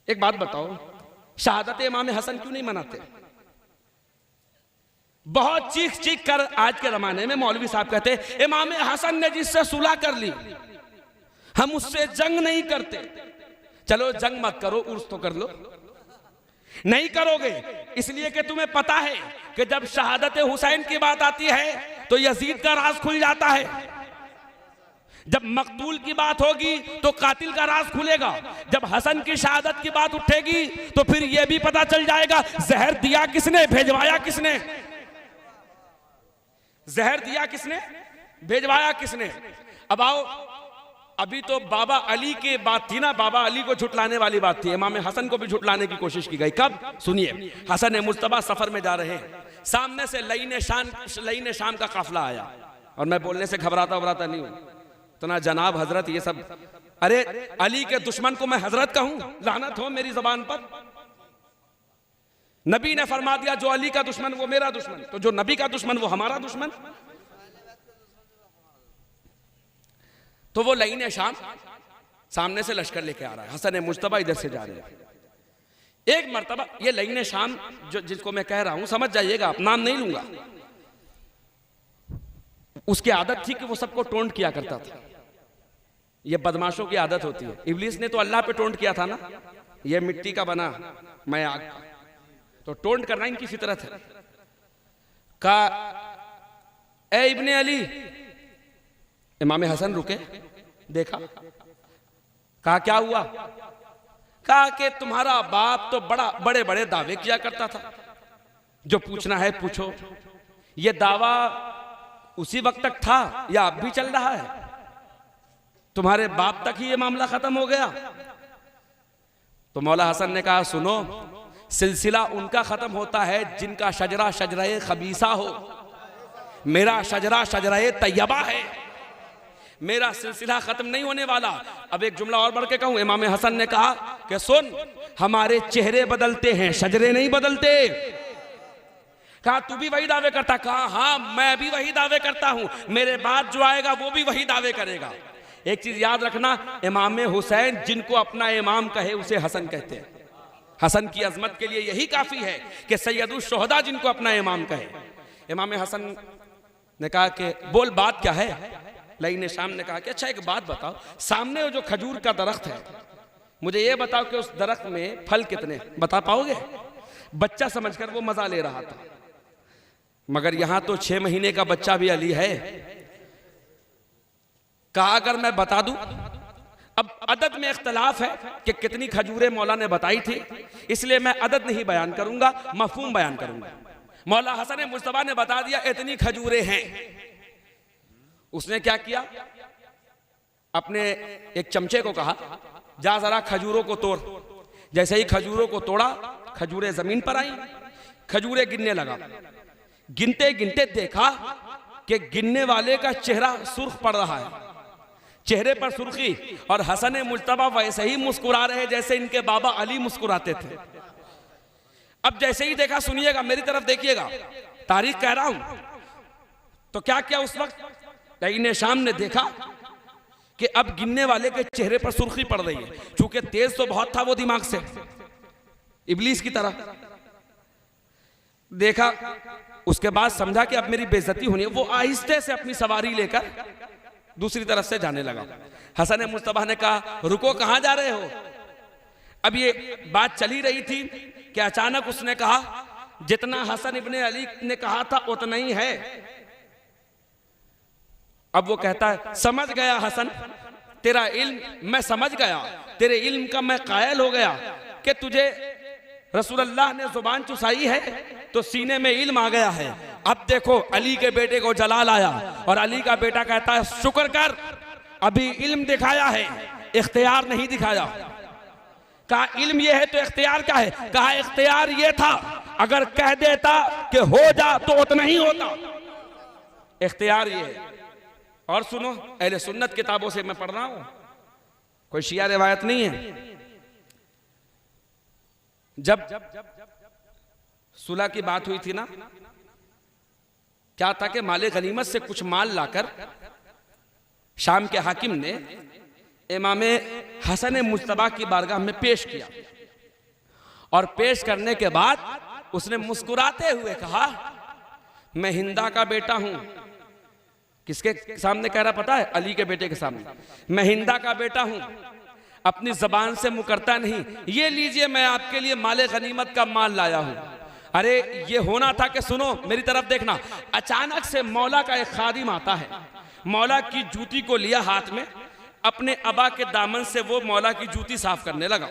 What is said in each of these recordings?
एक बात बताओ, शहादत इमाम हसन क्यों नहीं मनाते? बहुत चीख चीख कर आज के जमाने में मौलवी साहब कहते इमाम हसन ने जिससे सुलह कर ली हम उससे जंग नहीं करते। चलो जंग मत करो, उर्स तो कर लो। नहीं करोगे इसलिए कि तुम्हें पता है कि जब शहादत हुसैन की बात आती है तो यजीद का राज खुल जाता है। जब मकतूल की बात होगी तो कातिल का राज खुलेगा। जब हसन की शहादत की बात उठेगी तो फिर यह भी पता चल जाएगा जहर दिया किसने, भेजवाया किसने, जहर दिया किसने, भेजवाया किसने। अब आओ, अभी तो बाबा अली की बात थी ना, बाबा अली को झुटलाने वाली बात थी, इमाम हसन को भी झुटलाने की कोशिश की गई। कब? सुनिए, हसन मुस्तफा सफर में जा रहे हैं, सामने से लईन शाम का काफिला आया। और मैं बोलने से घबराता नहीं हूं तो ना जनाब हजरत ये सब, अरे अली के दुश्मन को मैं हजरत कहूं? लानत हो मेरी जबान पर। नबी ने फरमा दिया जो अली का दुश्मन वो मेरा दुश्मन, तो जो नबी का दुश्मन वो हमारा दुश्मन। तो वो लईन शाम सामने से लश्कर लेके आ रहा है, हसन मुस्तफा इधर से जा रहे हैं। एक मर्तबा ये लईन शाम जो जिसको मैं कह रहा हूं, समझ जाइएगा, आप नाम नहीं लूंगा, उसकी आदत थी कि वो सबको टोंट किया करता था। ये बदमाशों की आदत होती है। इब्लीस ने तो अल्लाह पे टोंट किया था ना, ये मिट्टी का बना मैं आग, तो टोंट करना इनकी फितरत है। कहा ए इब्ने अली, इमाम हसन रुके, देखा, कहा क्या हुआ? कहा कि तुम्हारा बाप तो बड़े बड़े दावे किया करता था, जो पूछना है पूछो। ये दावा उसी वक्त तक था या अब भी चल रहा है? तुम्हारे बाप तक ही ये मामला खत्म हो गया? तो मौला हसन ने कहा सुनो, सिलसिला उनका खत्म होता है जिनका शजरा शजराए खबीसा हो, मेरा शजरा शजराए तैयबा है, मेरा सिलसिला खत्म नहीं होने वाला। अब एक जुमला और बढ़ के कहूं, इमाम हसन ने कहा कि सुन, हमारे चेहरे बदलते हैं, शजरे नहीं बदलते। कहा तू भी वही दावे करता? कहा हाँ मैं भी वही दावे करता हूं, मेरे बाद जो आएगा वो भी वही दावे करेगा। एक चीज याद रखना, इमाम हुसैन जिनको अपना इमाम कहे उसे हसन कहते हैं। हसन की अजमत के लिए यही काफी है कि सैयदुल शुहदा जिनको अपना इमाम कहे। इमाम हसन ने कहा कि बोल बात क्या है? लईन शाम ने कहा कि अच्छा एक बात बताओ, सामने जो खजूर का दरख्त है मुझे ये बताओ कि उस दरख्त में फल कितने, बता पाओगे? बच्चा समझकर वो मजा ले रहा था, मगर यहां तो 6 महीने का बच्चा भी अली है। कहा अगर मैं बता दूं, अब अदद में इख्तलाफ है कि कितनी खजूरें मौला ने बताई थी, इसलिए मैं अदद नहीं बयान करूंगा, मफहूम बयान करूंगा। मौला हसन मुस्तफा ने बता दिया इतनी खजूरें हैं। उसने क्या किया, अपने एक चमचे को कहा जा जरा खजूरों को तोड़। जैसे ही खजूरों को तोड़ा, खजूरें जमीन पर आई, खजूरें गिनने लगा। गिनते गिनते देखा कि गिनने वाले का चेहरा सुर्ख पड़ रहा है, चेहरे पर सुर्खी, और हसन मुस्तफा वैसे ही मुस्कुरा रहे जैसे इनके बाबा अली मुस्कुराते थे। अब जैसे ही देखा, सुनिएगा मेरी तरफ देखिएगा, तारीख कह रहा हूं, तो क्या किया उस वक्त लईन शाम ने देखा कि अब गिनने वाले के चेहरे पर सुर्खी पड़ रही है। चूंकि तेज तो बहुत था वो दिमाग से, इब्लीस की तरह। देखा, उसके बाद समझा कि अब मेरी बेइज्जती होनी है। वो आहिस्ते से अपनी सवारी लेकर दूसरी तरफ से जाने लगा। हसन मुस्तफा ने कहा रुको, कहां जा रहे हो? अब ये बात चली रही थी कि अचानक उसने कहा जितना हसन इब्ने अली ने कहा था उतना ही है। अब वो कहता है समझ गया हसन, तेरा इल्म मैं समझ गया, तेरे इल्म का मैं कायल हो गया कि तुझे रसूलुल्लाह ने जुबान चुसाई है तो सीने में इल्म आ गया है। अब देखो अली के बेटे को जलाल आया और अली का बेटा कहता है शुक्र कर, अभी इल्म दिखाया है, इख्तियार नहीं दिखाया। कहा इल्म ये है तो इख्तियार क्या है? कहा इख्तियार ये था अगर कह देता कि हो जा तो उतना ही होता, इख्तियार ये है। और सुनो, अहले सुन्नत किताबों से मैं पढ़ रहा हूं, कोई शिया रिवायत नहीं है। जब सुलह की बात हुई थी ना, क्या था कि माले गनीमत से कुछ माल लाकर शाम के हाकिम ने इमाम हसन मुस्तफा की बारगाह में पेश किया। और पेश करने के बाद उसने मुस्कुराते हुए कहा, मैं हिंदा का बेटा हूं। किसके सामने कह रहा पता है? अली के बेटे के सामने। मैं हिंदा का बेटा हूं, अपनी जबान से मुकरता नहीं। ये लीजिए, मैं आपके लिए माले गनीमत का माल लाया हूं। अरे ये होना था कि सुनो, मेरी तरफ देखना। अचानक से मौला का एक खादिम आता है, मौला की जूती को लिया हाथ में, अपने अबा के दामन से वो मौला की जूती साफ करने लगा।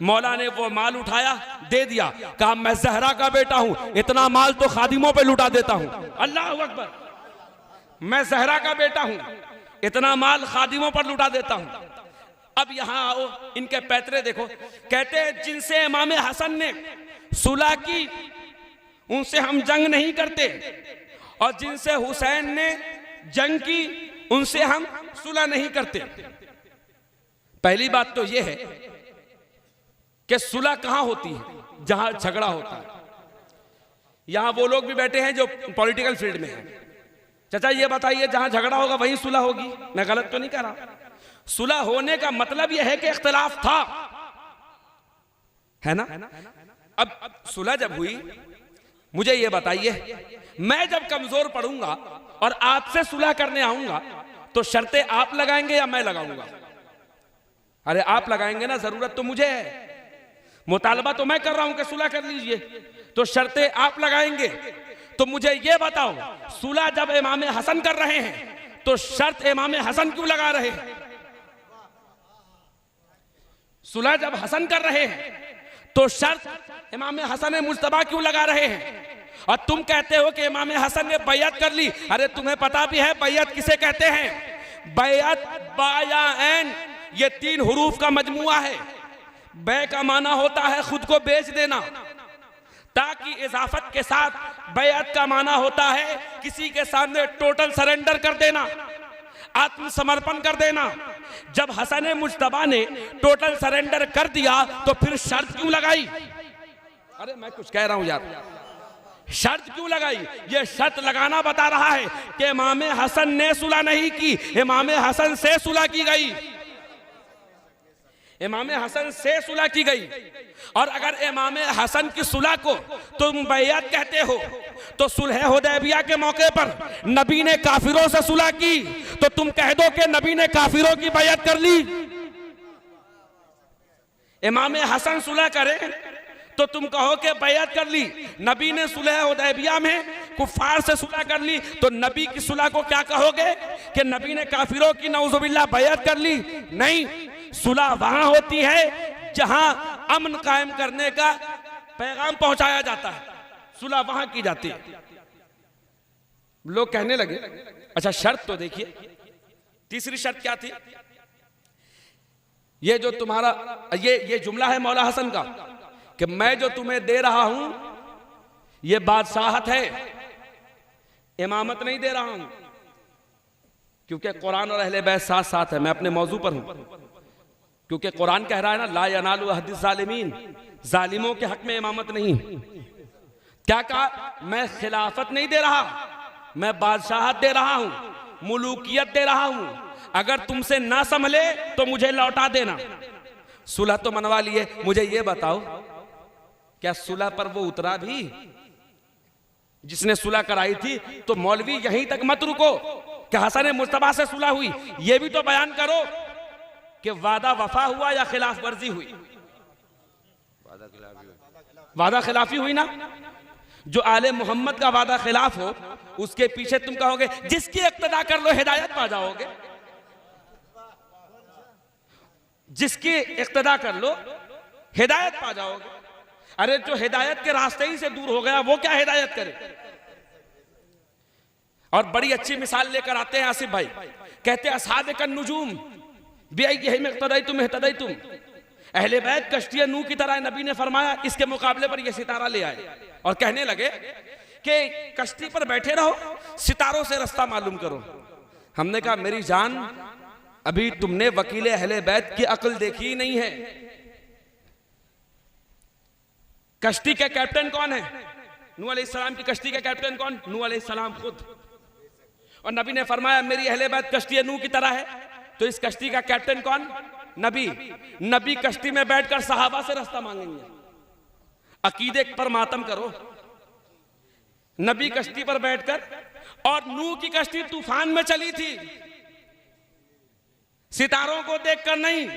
मौला ने वो माल उठाया, दे दिया, कहा मैं जहरा का बेटा हूं, इतना माल तो खादिमों पे लुटा देता हूं। अल्लाह अकबर, मैं जहरा का बेटा हूं, इतना माल खादिमों पर लुटा देता हूं। अब यहां आओ, इनके पैतरे देखो। कहते हैं जिनसे इमाम हसन ने सुलह की उनसे हम जंग नहीं करते, और जिनसे हुसैन ने जंग की उनसे हम सुलह नहीं करते। पहली बात तो यह है कि सुलह कहां होती है? जहां झगड़ा होता है। यहां वो लोग भी बैठे हैं जो पॉलिटिकल फील्ड में हैं। चाचा ये बताइए, जहां झगड़ा होगा वहीं सुलह होगी? मैं गलत तो नहीं कह रहा? सुलह होने का मतलब यह है कि इख्तिलाफ था, है ना? अब सुलह जब हुई, मुझे ये बताइए, मैं जब कमजोर पड़ूंगा और आपसे सुलह करने आऊंगा तो शर्तें आप लगाएंगे या मैं लगाऊंगा? अरे आप लगाएंगे ना, जरूरत तो मुझे है, मुतालबा तो मैं कर रहा हूं कि सुलह कर लीजिए, तो शर्तें आप लगाएंगे। तो मुझे ये बताओ, सुलह जब इमाम हसन कर रहे हैं तो शर्त इमाम हसन क्यों लगा रहे हैं? सुलह जब हसन कर रहे हैं तो शर्त इमाम हसन मुज्तबा क्यों लगा रहे हैं? और तुम कहते हो कि इमाम हसन ने बैयत कर ली। अरे तुम्हें पता भी है बैयत किसे कहते हैं? बैयत, बाया, ऐन, ये 3 हुरूफ का मजमुआ है। बै का माना होता है खुद को बेच देना, ताकि इजाफत के साथ बैयत का माना होता है किसी के सामने टोटल सरेंडर कर देना, आत्मसमर्पण कर देना। जब हसन मुज्तबा ने टोटल सरेंडर कर दिया तो फिर शर्त क्यों लगाई? अरे मैं कुछ कह रहा हूं यार, शर्त क्यों लगाई? ये शर्त लगाना बता रहा है कि इमाम हसन ने सुलह नहीं की, इमाम हसन से सुलह की गई, इमाम हसन से सुलह की गई। और अगर इमाम हसन की सुलह को तुम बैयत कहते हो तो सुलह हुदैबिया के मौके पर नबी ने काफिरों से सुलह की, तो तुम कह दो कि नबी ने काफिरों की बैयत कर ली। इमाम हसन सुलह करे तो तुम कहो कि बैयत कर ली। नबी ने सुलह हुदैबिया में कुफार से सुलह कर ली, तो नबी की सुलह को क्या कहोगे कि नबी ने काफिरों की नऊजुबिल्लाह बैयत कर ली? नहीं, सुलह वहां होती है जहां अमन कायम करने का पैगाम पहुंचाया जाता है, सुलह वहां की जाती है। लोग कहने लगे, अच्छा शर्त तो देखिए, तीसरी शर्त क्या थी? ये जो तुम्हारा ये जुमला है मौला हसन का कि मैं जो तुम्हें दे रहा हूं ये बादशाहत है, इमामत नहीं दे रहा हूं, क्योंकि कुरान और अहले बैत साथ साथ है। मैं अपने मौजू पर हूं, क्योंकि कुरान कह रहा है ना, ला यनालु अहदिज जालिमीन, जालिमों के हक में इमामत नहीं। क्या कहा? मैं खिलाफत नहीं दे रहा, मैं बादशाहत दे रहा हूं, मुलूकियत दे रहा हूं। अगर तुमसे ना संभले तो मुझे लौटा देना। सुलह तो मनवा लिए, मुझे ये बताओ क्या सुलह पर वो उतरा भी? जिसने सुलह कराई थी तो मौलवी यहीं तक मत रुको कि हसन मुज्तबा से सुलह हुई, ये भी तो बयान करो कि वादा वफा हुआ या खिलाफ वर्जी हुई? वादा खिलाफी हुई ना। जो आले मोहम्मद का वादा खिलाफ हो उसके पीछे तुम कहोगे जिसकी इक्तदा कर लो हिदायत पा जाओगे, जिसकी इक्तदा कर लो हिदायत पा जाओगे। अरे जो हिदायत के रास्ते ही से दूर हो गया वो क्या हिदायत करे? और बड़ी अच्छी मिसाल लेकर आते हैं आसिफ भाई, कहते हैं असहाबे का नुजूम बिअय्यिहिम इक़्तदैतुम इह्तदैतुम, अहले बैत कश्ती नूह की तरह नबी ने फरमाया, इसके मुकाबले पर यह सितारा ले आए और कहने लगे कि कश्ती पर बैठे रहो, सितारों से रास्ता मालूम करो। हमने कहा मेरी जान, अभी तुमने वकील अहले बैत की अक्ल देखी ही नहीं है। कश्ती के कैप्टन कौन है? नूह अलैहिस्सलाम की कश्ती के कैप्टन कौन? नूह अलैहिस्सलाम खुद। और नबी ने फरमाया मेरी अहले बैत कश्ती नूह की तरह है, तो इस कश्ती का कैप्टन कौन? नबी। नबी कश्ती में बैठकर सहाबा से रास्ता मांगेंगे। अकीदे पर मातम करो। नबी कश्ती पर बैठकर, और नूह की कश्ती तूफान में चली थी, सितारों को देखकर नहीं।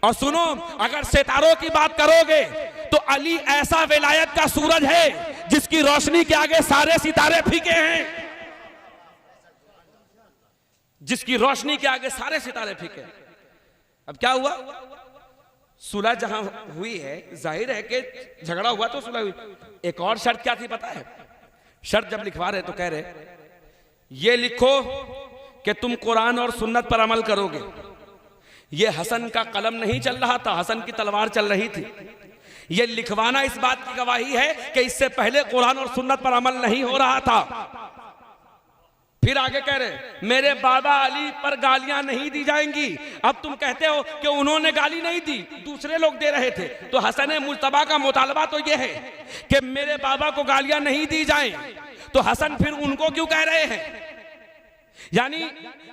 और सुनो, अगर सितारों की बात करोगे तो अली ऐसा विलायत का सूरज है जिसकी रोशनी के आगे सारे सितारे फीके हैं, जिसकी रोशनी के आगे सारे सितारे फीके। अब क्या हुआ? सुलह जहां हुई है, जाहिर है कि झगड़ा हुआ तो सुलह हुई। एक और शर्त क्या थी पता है? शर्त जब लिखवा रहे तो कह रहे ये लिखो कि तुम कुरान और सुन्नत पर अमल करोगे। ये हसन का कलम नहीं चल रहा था, हसन की तलवार चल रही थी। ये लिखवाना इस बात की गवाही है कि इससे पहले कुरान और सुन्नत पर अमल नहीं हो रहा था। फिर आगे कह रहे मेरे बाबा अली पर गालियां नहीं दी जाएंगी। अब तुम कहते हो कि उन्होंने गाली नहीं दी, दूसरे लोग दे रहे थे, तो हसन मुज्तबा का मुतालबा तो यह है कि मेरे बाबा को गालियां नहीं दी जाएं। तो हसन फिर उनको क्यों कह रहे हैं? यानी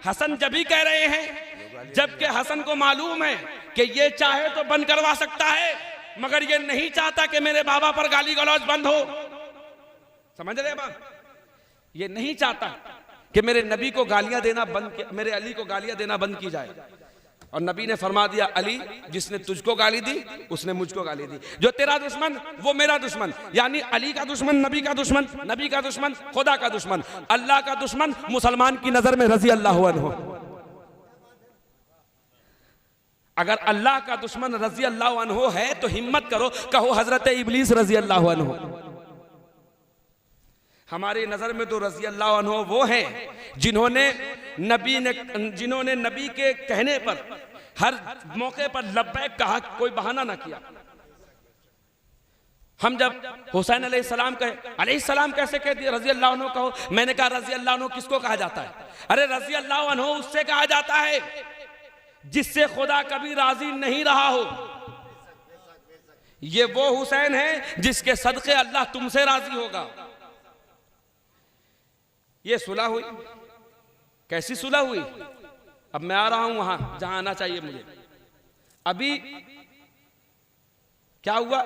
हसन जब ही कह रहे हैं जबकि हसन को मालूम है कि ये चाहे तो बंद करवा सकता है, मगर ये नहीं चाहता कि मेरे बाबा पर गाली गलौज बंद हो। समझ रहे बात? ये नहीं चाहता कि मेरे नबी को गालियां देना बंद, मेरे अली को गालियां देना बंद की जाए। और नबी ने फरमा दिया, अली जिसने तुझको गाली दी उसने मुझको गाली दी। जो तेरा दुश्मन वो मेरा दुश्मन। यानी अली का दुश्मन नबी का दुश्मन, नबी का दुश्मन खुदा का दुश्मन, अल्लाह का दुश्मन मुसलमान की नजर में रजी अल्लाह अन्हु। अगर अल्लाह का दुश्मन रजी अल्लाह अन्हु है तो हिम्मत करो, कहो हजरत इब्लीस रजी अल्लाह अन्हु। हमारी नजर में तो रजी अल्लाह अन्हु वो हैं जिन्होंने नबी के कहने पर हर मौके पर लब्बैक कहा, कोई बहाना ना किया। हम जब हुसैन अलैहिस्सलाम कहे, अलैहिस्सलाम कैसे कह दिया, रजी अल्लाह अन्हु कहो। मैंने कहा रजी अल्लाह अन्हु किसको कहा जाता है? अरे रजी अल्लाह अन्हु उससे कहा जाता है जिससे खुदा कभी राजी नहीं रहा हो। ये वो हुसैन है जिसके सदके अल्लाह तुमसे राजी होगा। ये सुलह हुई। कैसी सुलह हुई? अब मैं आ रहा हूं वहां जहां आना चाहिए मुझे। अभी क्या हुआ?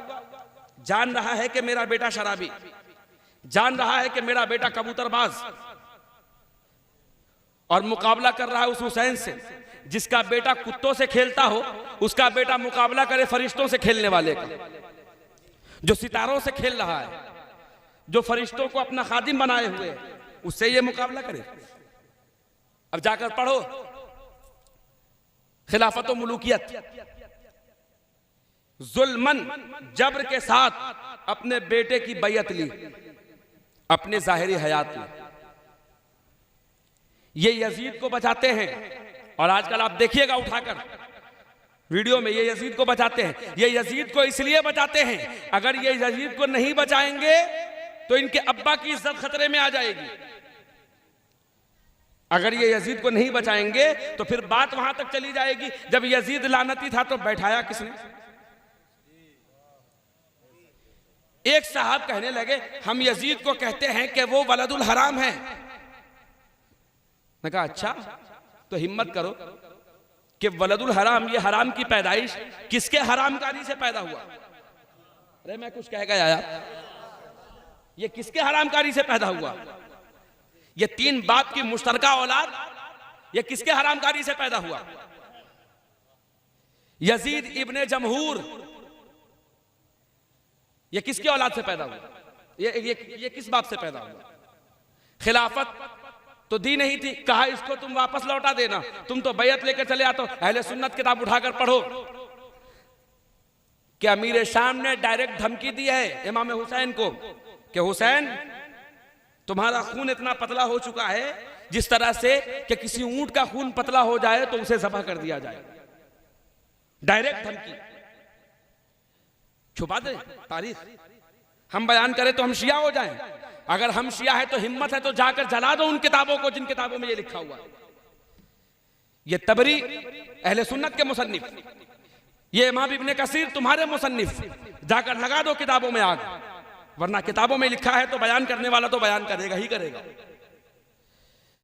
जान रहा है कि मेरा बेटा शराबी, जान रहा है कि मेरा बेटा कबूतरबाज, और मुकाबला कर रहा है उस हुसैन से जिसका बेटा कुत्तों से खेलता हो, उसका बेटा मुकाबला करे फरिश्तों से खेलने वाले का, जो सितारों से खेल रहा है, जो फरिश्तों को अपना खादिम बनाए हुए है, उससे ये मुकाबला करे। अब जाकर पढ़ो खिलाफत व मुलूकियत, जुल्मन जबर के साथ अपने बेटे की बैयत ली, अपने जाहिरी हयात में। ये यजीद को बचाते हैं। और आजकल आप देखिएगा उठाकर वीडियो में, ये यजीद को बचाते हैं। ये यजीद को इसलिए बचाते हैं, अगर ये यजीद को नहीं बचाएंगे तो इनके अब्बा की इज्जत खतरे में आ जाएगी। अगर ये यजीद को नहीं बचाएंगे तो फिर बात वहां तक चली जाएगी, जब यजीद लानती था तो बैठाया किसने? एक साहब कहने लगे हम यजीद को कहते हैं कि वो वलदुल हराम है। मैं कहा अच्छा, तो हिम्मत करो कि वलदुल हराम, ये हराम की पैदाइश किसके हरामकारी से पैदा हुआ? अरे मैं कुछ कह गया यार, ये किसके हरामकारी से पैदा हुआ? ये तीन बाप की मुश्तरका औलाद, ये किसके हरामकारी से पैदा हुआ? यजीद इब्ने जमहूर, ये किसकी औलाद से पैदा हुआ? ये किस बाप से पैदा हुआ? खिलाफत तो दी नहीं थी, कहा इसको तुम वापस लौटा देना, तुम तो बैयत लेकर चले आते हो। अहले सुन्नत किताब उठाकर पढ़ो कि अमीर शाम ने डायरेक्ट धमकी दी है इमाम हुसैन को कि हुसैन तुम्हारा खून इतना पतला हो चुका है जिस तरह से कि किसी ऊंट का खून पतला हो जाए तो उसे ज़बह कर दिया जाए। डायरेक्ट धमकी। छुपा दे तारीख, हम बयान करें तो हम शिया हो जाएं। अगर हम शिया है तो हिम्मत है तो जाकर जला दो उन किताबों को जिन किताबों में ये लिखा हुआ। ये तबरी अहले सुन्नत के मुसन्निफ, ये इमाम इब्ने कसीर तुम्हारे मुसन्निफ, जाकर लगा दो किताबों में आग, वरना किताबों में लिखा है तो बयान करने वाला तो बयान करेगा ही करेगा।